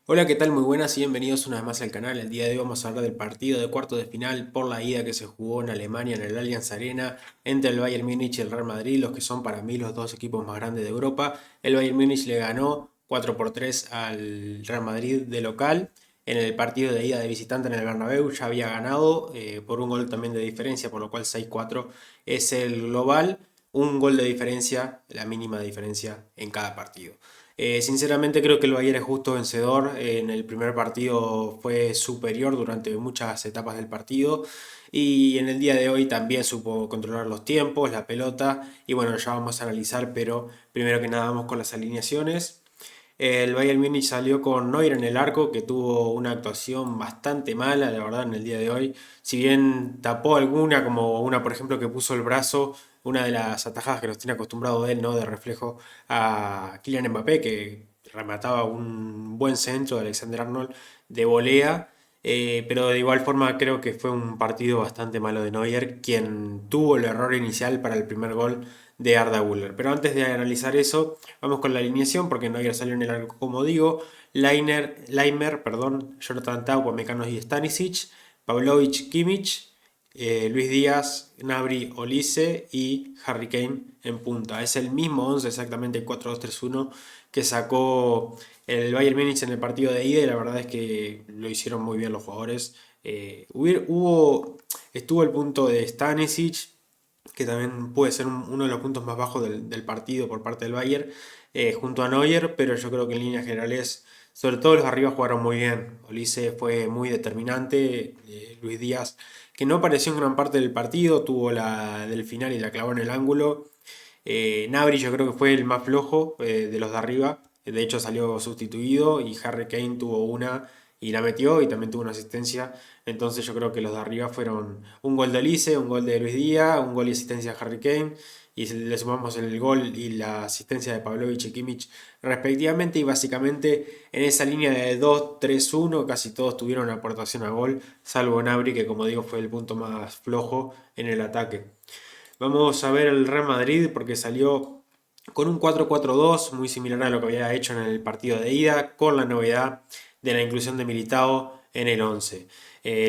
Hola, ¿qué tal? Muy buenas y bienvenidos una vez más al canal. El día de hoy vamos a hablar del partido de cuartos de final por la ida que se jugó en Alemania en el Allianz Arena entre el Bayern Múnich y el Real Madrid, los que son para mí los dos equipos más grandes de Europa. El Bayern Múnich le ganó 4-3 al Real Madrid de local. En el partido de ida de visitante en el Bernabéu ya había ganado por un gol también de diferencia, por lo cual 6-4 es el global. Un gol de diferencia, la mínima diferencia en cada partido. Sinceramente creo que el Bayern es justo vencedor. En el primer partido fue superior durante muchas etapas del partido y en el día de hoy también supo controlar los tiempos, la pelota y bueno, ya vamos a analizar, pero primero que nada vamos con las alineaciones. El Bayern Múnich salió con Neuer en el arco, que tuvo una actuación bastante mala, la verdad, en el día de hoy. Si bien tapó alguna, como una, por ejemplo, que puso el brazo, una de las atajadas que nos tiene acostumbrado él, ¿no? De reflejo a Kylian Mbappé, que remataba un buen centro de Alexander Arnold de volea. Pero de igual forma creo que fue un partido bastante malo de Neuer, quien tuvo el error inicial para el primer gol de Arda Güler. Pero antes de analizar eso, vamos con la alineación, porque Neuer salió en el arco, como digo. Leimer, perdón, Jonathan Tah, Upamecano y Stanisic, Pavlovic, Kimmich, Luis Díaz, Gnabry, Olise y Harry Kane en punta. Es el mismo 11 exactamente, el 4-2-3-1 que sacó el Bayern Múnich en el partido de ida y la verdad es que lo hicieron muy bien los jugadores. Estuvo el punto de Stanisic, que también puede ser uno de los puntos más bajos del partido por parte del Bayern, junto a Neuer, pero yo creo que en líneas generales, sobre todo los de arriba jugaron muy bien. Olise fue muy determinante, Luis Díaz, que no apareció en gran parte del partido, tuvo la del final y la clavó en el ángulo. Gnabry yo creo que fue el más flojo de los de arriba, de hecho salió sustituido y Harry Kane tuvo una y la metió y también tuvo una asistencia. Entonces yo creo que los de arriba fueron un gol de Olise, un gol de Luis Díaz, un gol y asistencia de Harry Kane. Y si le sumamos el gol y la asistencia de Pavlovic y Kimmich respectivamente. Y básicamente en esa línea de 2-3-1 casi todos tuvieron aportación a gol, salvo Gnabry que como digo fue el punto más flojo en el ataque. Vamos a ver el Real Madrid porque salió con un 4-4-2 muy similar a lo que había hecho en el partido de ida, con la novedad de la inclusión de Militao en el 11.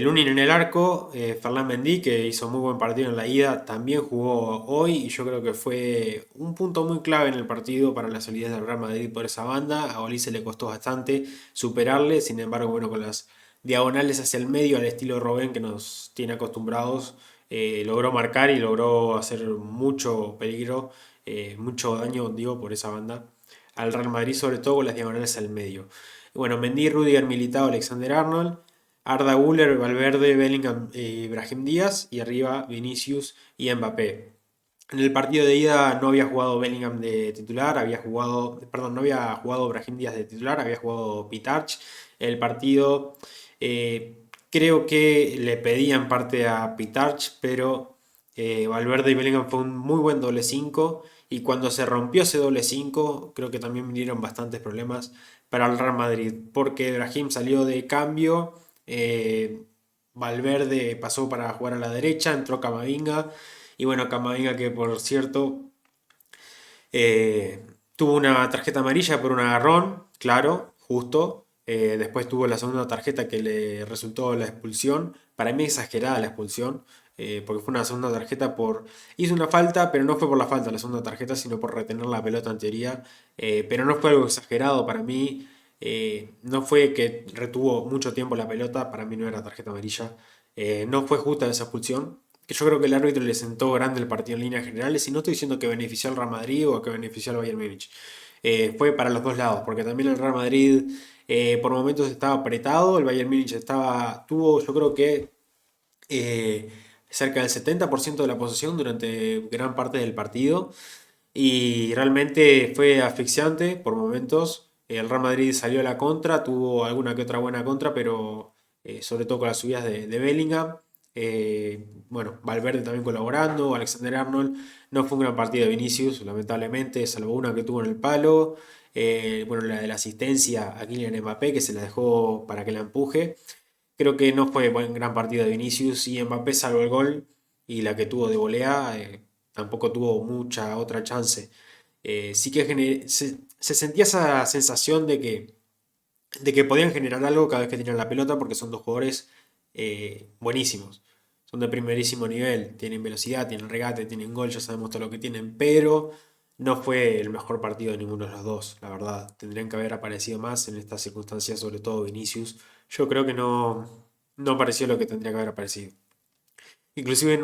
Lunin en el arco, Ferland Mendy, que hizo muy buen partido en la ida, también jugó hoy y yo creo que fue un punto muy clave en el partido para la solidez del Real Madrid por esa banda. A Olise le costó bastante superarle, sin embargo, bueno, con las diagonales hacia el medio al estilo Robben que nos tiene acostumbrados, logró marcar y logró hacer mucho peligro, mucho daño, digo, por esa banda al Real Madrid, sobre todo con las diagonales al medio. Bueno, Mendy, Rudiger, Militao, Alexander Arnold, Arda Güler, Valverde, Bellingham y Brahim Díaz y arriba Vinicius y Mbappé. En el partido de ida no había jugado Bellingham de titular, no había jugado Brahim Díaz de titular, había jugado Pitarch. El partido creo que le pedían parte a Pitarch, pero Valverde y Bellingham fue un muy buen doble 5 y cuando se rompió ese doble 5 creo que también vinieron bastantes problemas para el Real Madrid, porque Brahim salió de cambio, eh, Valverde pasó para jugar a la derecha, entró Camavinga y bueno, Camavinga que por cierto tuvo una tarjeta amarilla por un agarrón, claro, justo. Después tuvo la segunda tarjeta que le resultó la expulsión. Para mí exagerada la expulsión, porque fue una segunda tarjeta por... Hizo una falta, pero no fue por la falta la segunda tarjeta, sino por retener la pelota en teoría. Pero no fue algo exagerado para mí. No fue que retuvo mucho tiempo la pelota, para mí no era tarjeta amarilla. No fue justa esa expulsión, que yo creo que el árbitro le sentó grande el partido en líneas generales y no estoy diciendo que benefició al Real Madrid o que benefició al Bayern Múnich. Fue para los dos lados, porque también el Real Madrid por momentos estaba apretado, el Bayern Múnich tuvo yo creo que eh, cerca del 70% de la posesión durante gran parte del partido y realmente fue asfixiante por momentos. El Real Madrid salió a la contra, tuvo alguna que otra buena contra, pero sobre todo con las subidas de Bellingham. Bueno, Valverde también colaborando, Alexander Arnold. No fue un gran partido de Vinicius, lamentablemente, salvo una que tuvo en el palo. Bueno, la de la asistencia a Kylian Mbappé, que se la dejó para que la empuje. Creo que no fue buen gran partido de Vinicius y Mbappé salvo el gol y la que tuvo de volea, tampoco tuvo mucha otra chance. Sí que se sentía esa sensación de que de que podían generar algo cada vez que tenían la pelota porque son dos jugadores buenísimos. Son de primerísimo nivel, tienen velocidad, tienen regate, tienen gol, ya sabemos todo lo que tienen, pero no fue el mejor partido de ninguno de los dos, la verdad. Tendrían que haber aparecido más en estas circunstancias, sobre todo Vinicius. Yo creo que no apareció lo que tendría que haber aparecido. Inclusive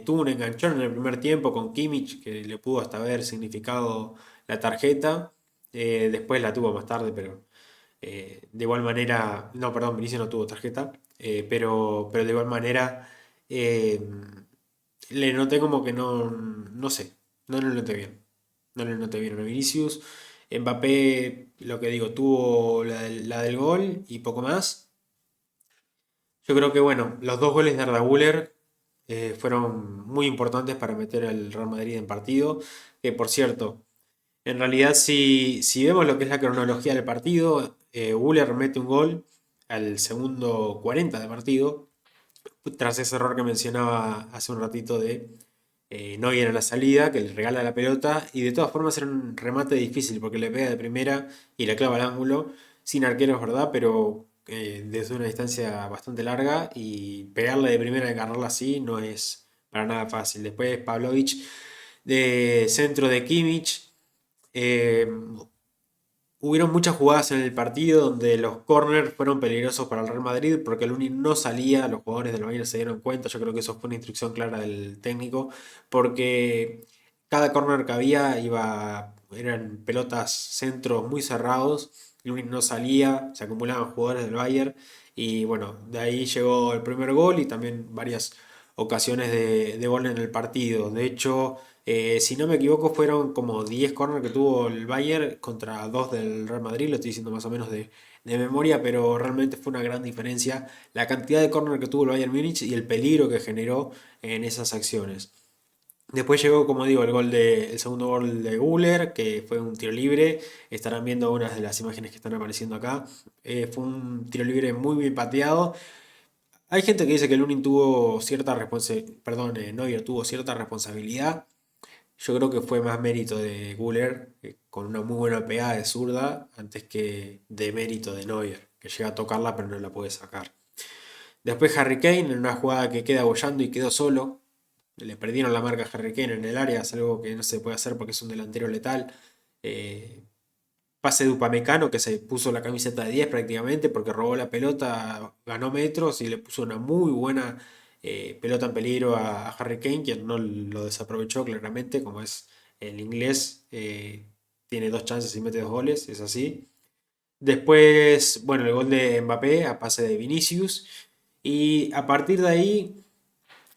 tuvo un enganchón en el primer tiempo con Kimmich que le pudo hasta haber significado la tarjeta. Después la tuvo más tarde, pero de igual manera, no, perdón, Vinicius no tuvo tarjeta, pero de igual manera eh, le noté como que no sé, no le noté bien. No le noté bien a Vinicius. Mbappé, lo que digo, tuvo la del gol y poco más. Yo creo que, bueno, los dos goles de Arda Güler fueron muy importantes para meter al Real Madrid en partido. Que por cierto, en realidad, si vemos lo que es la cronología del partido, Güler mete un gol al segundo 40 de partido, tras ese error que mencionaba hace un ratito de Neuer a la salida, que le regala la pelota, y de todas formas era un remate difícil porque le pega de primera y la clava al ángulo, sin arquero es verdad, pero desde una distancia bastante larga, y pegarle de primera y agarrarla así no es para nada fácil. Después Pavlovic de centro de Kimmich. eh, Hubieron muchas jugadas en el partido donde los corners fueron peligrosos para el Real Madrid porque el Uni no salía, los jugadores del Bayern se dieron cuenta, yo creo que eso fue una instrucción clara del técnico, porque cada corner que había eran pelotas centros muy cerrados, el Uni no salía, se acumulaban jugadores del Bayern y bueno, de ahí llegó el primer gol y también varias ocasiones de gol en el partido. De hecho, si no me equivoco, fueron como 10 corners que tuvo el Bayern contra 2 del Real Madrid, lo estoy diciendo más o menos de memoria, pero realmente fue una gran diferencia la cantidad de corners que tuvo el Bayern Múnich y el peligro que generó en esas acciones. Después llegó, como digo, el segundo gol de Güler, que fue un tiro libre. Estarán viendo unas de las imágenes que están apareciendo acá. Fue un tiro libre muy bien pateado. Hay gente que dice que Lunin tuvo cierta responsabilidad, perdón, Neuer tuvo cierta responsabilidad. Yo creo que fue más mérito de Güler, con una muy buena pegada de zurda, antes que de mérito de Neuer, que llega a tocarla pero no la puede sacar. Después Harry Kane, en una jugada que queda bollando y quedó solo. Le perdieron la marca a Harry Kane en el área, es algo que no se puede hacer porque es un delantero letal. Eh, Pase de Upamecano, que se puso la camiseta de 10 prácticamente porque robó la pelota, ganó metros y le puso una muy buena pelota en peligro a Harry Kane, quien no lo desaprovechó claramente, como es el inglés, tiene dos chances y mete dos goles, es así. Después, bueno, el gol de Mbappé a pase de Vinicius. Y a partir de ahí,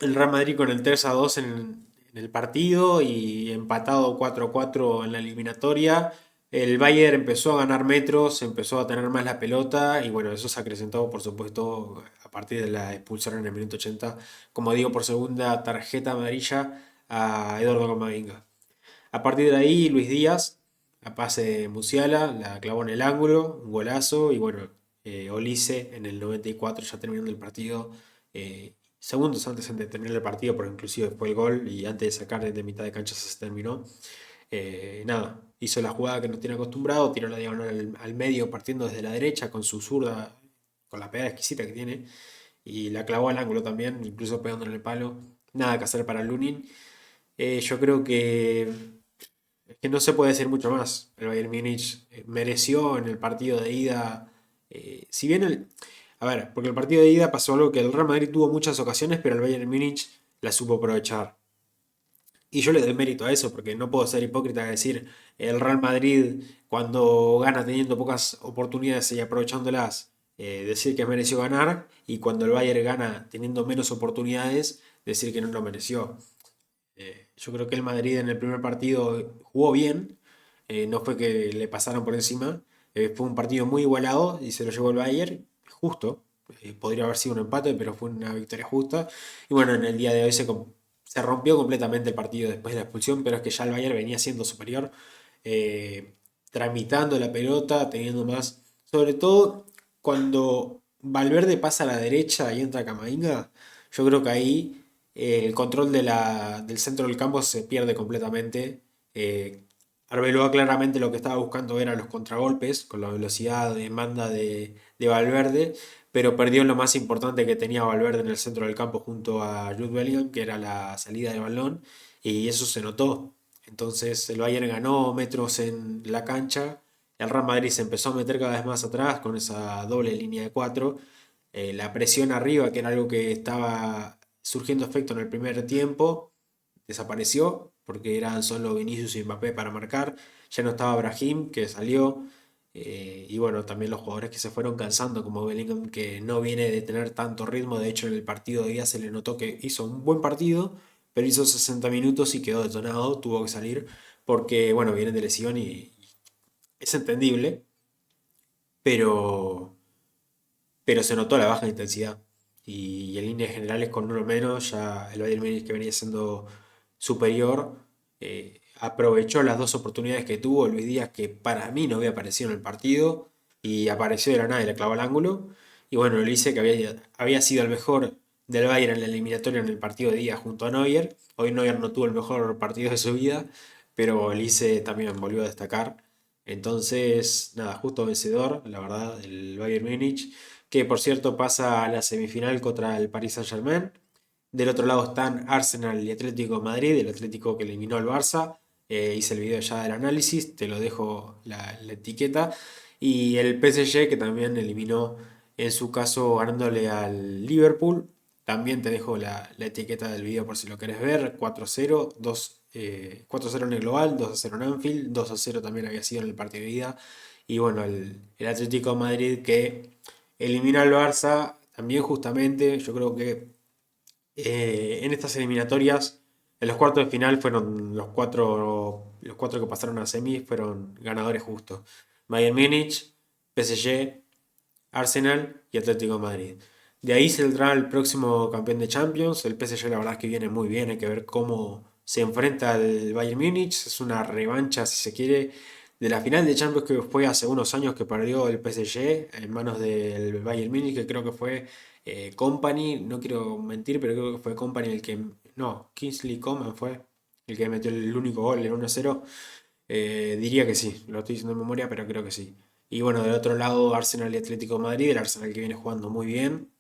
el Real Madrid con el 3-2 en el partido y empatado 4-4 en la eliminatoria. El Bayern empezó a ganar metros, empezó a tener más la pelota y bueno, eso se acrecentó por supuesto a partir de la expulsión en el minuto 80, como digo, por segunda tarjeta amarilla a Eduardo Camavinga. A partir de ahí, Luis Díaz, a pase de Musiala, la clavó en el ángulo, un golazo y bueno, Olise en el 94 ya terminando el partido, segundos antes de terminar el partido, porque inclusive después el gol y antes de sacar de mitad de cancha se terminó. Nada, hizo la jugada que no tiene acostumbrado, tiró la diagonal al medio partiendo desde la derecha con su zurda, con la pegada exquisita que tiene, y la clavó al ángulo también, incluso pegándole el palo. Nada que hacer para Lunin. Yo creo que es que no se puede decir mucho más. El Bayern Múnich mereció en el partido de ida. Si bien A ver, porque el partido de ida pasó algo que el Real Madrid tuvo muchas ocasiones, pero el Bayern Múnich la supo aprovechar. Y yo le doy mérito a eso, porque no puedo ser hipócrita y decir el Real Madrid cuando gana teniendo pocas oportunidades y aprovechándolas, decir que mereció ganar, y cuando el Bayern gana teniendo menos oportunidades, decir que no lo mereció. Yo creo que el Madrid en el primer partido jugó bien, no fue que le pasaron por encima, fue un partido muy igualado y se lo llevó el Bayern, justo. Podría haber sido un empate, pero fue una victoria justa. Y bueno, en el día de hoy se rompió completamente el partido después de la expulsión, pero es que ya el Bayern venía siendo superior, eh, tramitando la pelota, teniendo más. Sobre todo cuando Valverde pasa a la derecha y entra Camavinga, yo creo que ahí el control del centro del campo se pierde completamente. Arbeloa claramente lo que estaba buscando era los contragolpes con la velocidad de banda de Valverde, pero perdió lo más importante que tenía Valverde en el centro del campo junto a Jude Bellingham, que era la salida de balón, y eso se notó. Entonces el Bayern ganó metros en la cancha, el Real Madrid se empezó a meter cada vez más atrás con esa doble línea de cuatro, la presión arriba, que era algo que estaba surgiendo efecto en el primer tiempo, desapareció porque eran solo Vinicius y Mbappé para marcar. Ya no estaba Brahim, que salió. Y bueno, también los jugadores que se fueron cansando, como Bellingham, que no viene de tener tanto ritmo. De hecho, en el partido de día se le notó que hizo un buen partido, pero hizo 60 minutos y quedó detonado. Tuvo que salir porque, bueno, viene de lesión y es entendible, pero se notó la baja intensidad. Y en líneas generales, con uno menos, ya el Bayern Múnich, que venía siendo superior, aprovechó las dos oportunidades que tuvo Luis Díaz, que para mí no había aparecido en el partido, y apareció de la nada y le clavó al ángulo. Y bueno, le dice que había sido el mejor del Bayern en la eliminatoria en el partido de día junto a Neuer. Hoy Neuer no tuvo el mejor partido de su vida, pero Elise también volvió a destacar. Entonces, nada, justo vencedor, la verdad, el Bayern Múnich, que por cierto pasa a la semifinal contra el Paris Saint-Germain. Del otro lado están Arsenal y Atlético de Madrid, el Atlético que eliminó al Barça. Hice el video ya del análisis, te lo dejo la etiqueta. Y el PSG que también eliminó, en su caso, ganándole al Liverpool. También te dejo la etiqueta del video por si lo querés ver. 4-0, 4-0 en el global, 2-0 en Anfield, 2-0 también había sido en el partido de ida. Y bueno, el Atlético de Madrid que elimina al Barça, también justamente, yo creo que en estas eliminatorias, en los cuartos de final fueron los cuatro que pasaron a semis, fueron ganadores justos. Bayern Múnich, PSG, Arsenal y Atlético de Madrid. De ahí saldrá el próximo campeón de Champions. El PSG la verdad es que viene muy bien, hay que ver cómo se enfrenta al Bayern Múnich. Es una revancha, si se quiere, de la final de Champions que fue hace unos años que perdió el PSG en manos del Bayern Múnich, que creo que fue Company, no quiero mentir, pero creo que fue Company el que... No, Kingsley Coman fue el que metió el único gol, el 1-0. Diría que sí, lo estoy diciendo de memoria, pero creo que sí. Y bueno, del otro lado, Arsenal y Atlético de Madrid, el Arsenal que viene jugando muy bien,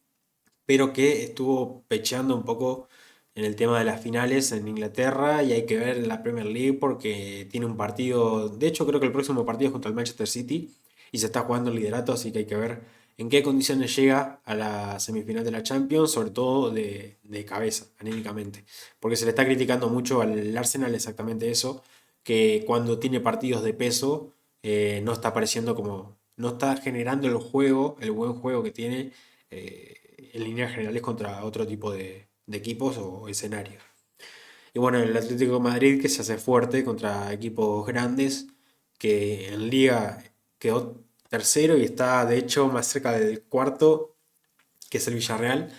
pero que estuvo pecheando un poco en el tema de las finales en Inglaterra y hay que ver la Premier League porque tiene un partido, de hecho creo que el próximo partido es contra el Manchester City y se está jugando el liderato, así que hay que ver en qué condiciones llega a la semifinal de la Champions, sobre todo de cabeza, anímicamente, porque se le está criticando mucho al Arsenal exactamente eso, que cuando tiene partidos de peso no está apareciendo como, no está generando el juego, el buen juego que tiene en líneas generales contra otro tipo de equipos o escenarios. Y bueno, el Atlético de Madrid que se hace fuerte contra equipos grandes, que en liga quedó tercero y está de hecho más cerca del cuarto, que es el Villarreal,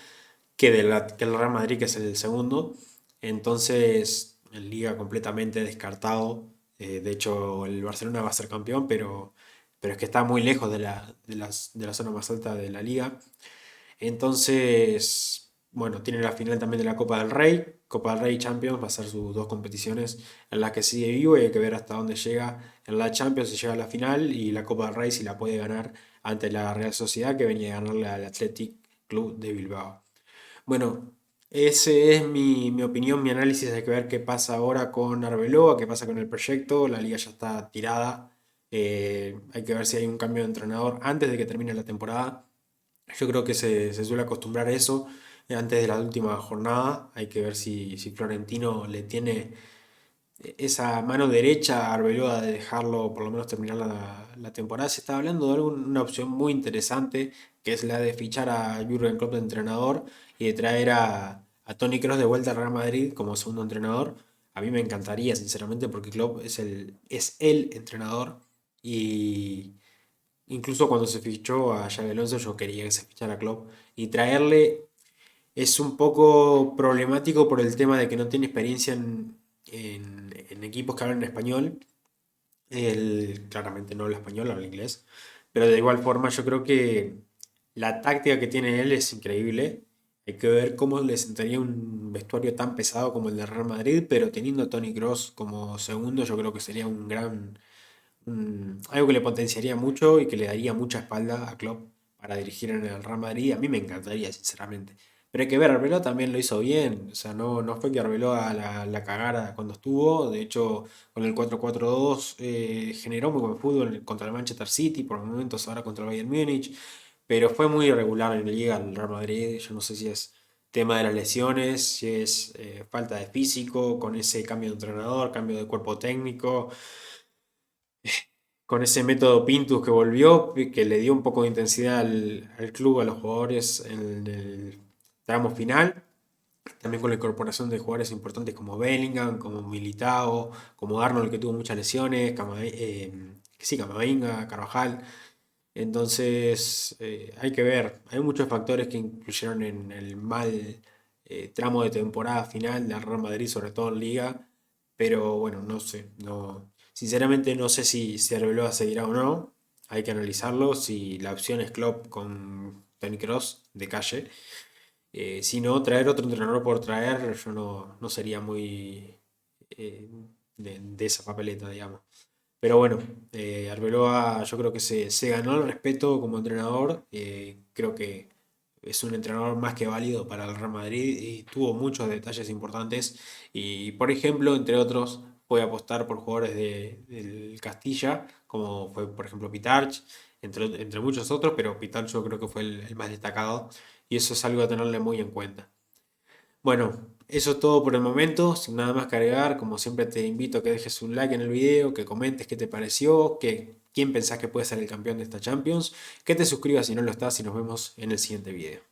que el Real Madrid, que es el segundo. Entonces, en liga completamente descartado. De hecho, el Barcelona va a ser campeón, pero es que está muy lejos de la zona más alta de la liga. Entonces, bueno, tiene la final también de la Copa del Rey. Copa del Rey y Champions va a ser sus dos competiciones en las que sigue vivo y hay que ver hasta dónde llega en la Champions, si llega a la final y la Copa del Rey si la puede ganar ante la Real Sociedad que venía a ganarle al Athletic Club de Bilbao. Bueno, ese es mi opinión, mi análisis. Hay que ver qué pasa ahora con Arbeloa, qué pasa con el proyecto. La liga ya está tirada. Hay que ver si hay un cambio de entrenador antes de que termine la temporada. Yo creo que se suele acostumbrar a eso antes de la última jornada. Hay que ver si Florentino le tiene esa mano derecha a Arbeloa de dejarlo por lo menos terminar la temporada. Se está hablando de una opción muy interesante que es la de fichar a Jürgen Klopp de entrenador y de traer a Toni Kroos de vuelta al Real Madrid como segundo entrenador. A mí me encantaría, sinceramente, porque Klopp es el entrenador y incluso cuando se fichó a Xabi Alonso yo quería que se fichara a Klopp y traerle es un poco problemático por el tema de que no tiene experiencia en equipos que hablan en español. Él claramente no habla español, habla inglés. Pero de igual forma yo creo que la táctica que tiene él es increíble. Hay que ver cómo le sentaría un vestuario tan pesado como el de Real Madrid, pero teniendo a Toni Kroos como segundo, yo creo que sería algo que le potenciaría mucho y que le daría mucha espalda a Klopp para dirigir en el Real Madrid. A mí me encantaría, sinceramente. Pero hay que ver, Arbeloa también lo hizo bien. O sea, no fue que Arbeloa la cagara cuando estuvo. De hecho, con el 4-4-2 generó muy buen fútbol contra el Manchester City, por momentos ahora contra el Bayern Múnich. Pero fue muy irregular en la liga el Real Madrid. Yo no sé si es tema de las lesiones, si es falta de físico, con ese cambio de entrenador, cambio de cuerpo técnico, con ese método Pintus que volvió, que le dio un poco de intensidad al club, a los jugadores en el tramo final. También con la incorporación de jugadores importantes como Bellingham, como Militao, como Arnold que tuvo muchas lesiones, que sí, Camavinga, Carvajal. Entonces hay que ver, hay muchos factores que influyeron en el mal tramo de temporada final del Real Madrid, sobre todo en Liga, pero bueno, no sé, sinceramente no sé si Arbeloa seguirá o no, hay que analizarlo, si la opción es Klopp con Toni Kroos de calle, si no, traer otro entrenador por traer, yo no sería muy eh, de esa papeleta, digamos. Pero bueno, Arbeloa yo creo que se ganó el respeto como entrenador. Creo que es un entrenador más que válido para el Real Madrid y tuvo muchos detalles importantes. Y por ejemplo, entre otros, puede apostar por jugadores del Castilla, como fue por ejemplo Pitarch, entre muchos otros, pero Pitarch yo creo que fue el más destacado. Y eso es algo a tenerle muy en cuenta. Bueno, eso es todo por el momento, sin nada más que agregar, como siempre te invito a que dejes un like en el video, que comentes qué te pareció, quién pensás que puede ser el campeón de esta Champions, que te suscribas si no lo estás y nos vemos en el siguiente video.